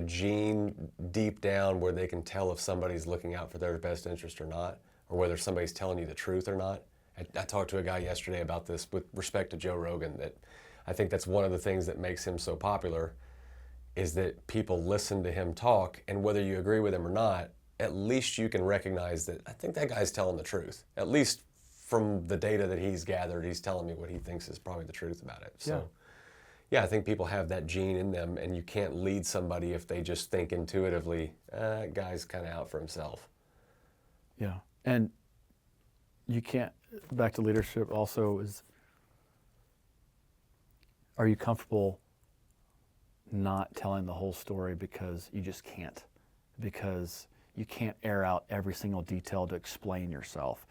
gene deep down where they can tell if somebody's looking out for their best interest or not, or whether somebody's telling you the truth or not. I talked to a guy yesterday about this with respect to Joe Rogan, that I think that's one of the things that makes him so popular, is that people listen to him talk, and whether you agree with him or not, at least you can recognize that I think that guy's telling the truth. At least from the data that he's gathered, he's telling me what he thinks is probably the truth about it. So yeah, I think people have that gene in them, and you can't lead somebody if they just think intuitively, that guy's kind of out for himself. Yeah, and you can't, back to leadership also is, are you comfortable not telling the whole story because you just can't? Because you can't air out every single detail to explain yourself.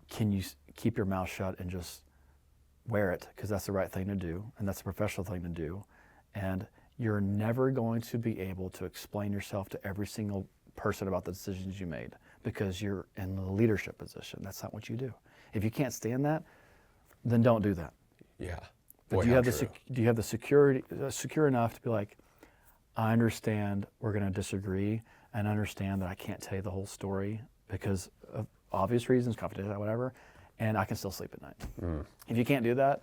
Can you keep your mouth shut and just wear it, because that's the right thing to do, and that's the professional thing to do. And you're never going to be able to explain yourself to every single person about the decisions you made, because you're in the leadership position. That's not what you do. If you can't stand that, then don't do that. Yeah. But do you have the security, secure enough to be like, I understand we're going to disagree, and understand that I can't tell you the whole story because of obvious reasons, confidentiality, whatever, and I can still sleep at night. If you can't do that,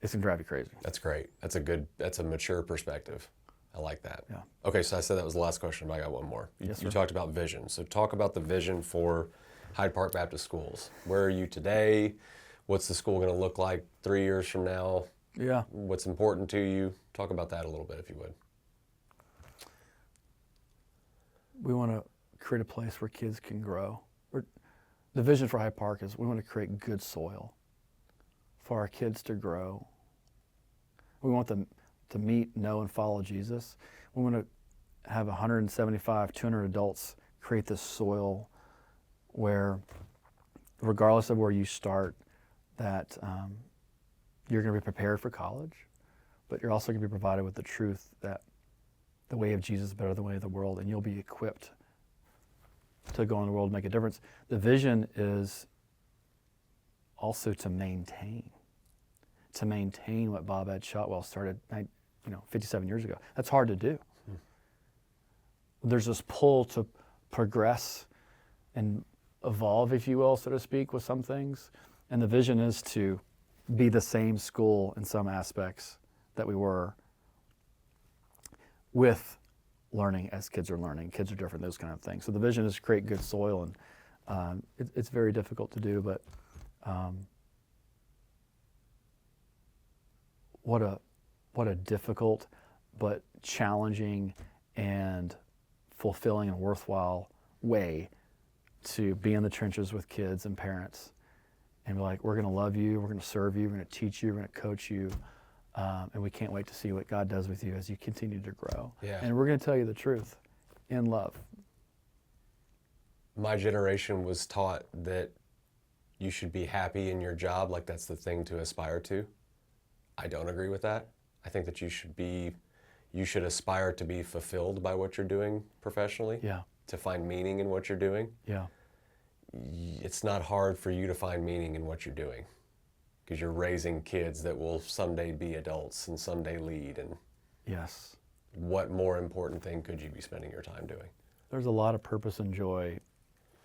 it's gonna drive you crazy. That's great. That's a mature perspective. I like that. Yeah. Okay, so I said that was the last question, but I got one more. Yes, You sir. talked about vision. So talk about the vision for Hyde Park Baptist Schools. Where are you today? What's the school gonna look like 3 years from now? Yeah. What's important to you? Talk about that a little bit, if you would. We want to create a place where kids can grow. The vision for Hyde Park is we want to create good soil for our kids to grow. We want them to meet, know, and follow Jesus, we want to have 175, 200 adults create this soil where, regardless of where you start, that you're going to be prepared for college, but you're also going to be provided with the truth that the way of Jesus is better than the way of the world, and you'll be equipped to go in the world and make a difference. The vision is also to maintain what Bob Ed Shotwell started 57 years ago. That's hard to do. There's this pull to progress and evolve, if you will, so to speak, with some things. And the vision is to be the same school in some aspects that we were, with learning as kids are learning. Kids are different, those kind of things. So the vision is to create good soil, and it's very difficult to do, but what a difficult but challenging and fulfilling and worthwhile way to be in the trenches with kids and parents and be like, we're going to love you, we're going to serve you, we're going to teach you, we're going to coach you, and we can't wait to see what God does with you as you continue to grow. Yeah. And we're going to tell you the truth in love. My generation was taught that you should be happy in your job, like that's the thing to aspire to. I don't agree with that. I think that you should aspire to be fulfilled by what you're doing professionally. Yeah. To find meaning in what you're doing. Yeah. It's not hard for you to find meaning in what you're doing because you're raising kids that will someday be adults and someday lead. And yes. What more important thing could you be spending your time doing? There's a lot of purpose and joy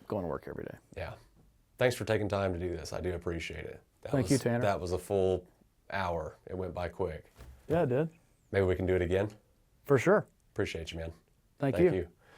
going to work every day. Yeah. Thanks for taking time to do this. I do appreciate it. Thank you, Tanner. That was a full hour. It went by quick. Yeah, it did. Maybe we can do it again. For sure. Appreciate you, man. Thank you. you.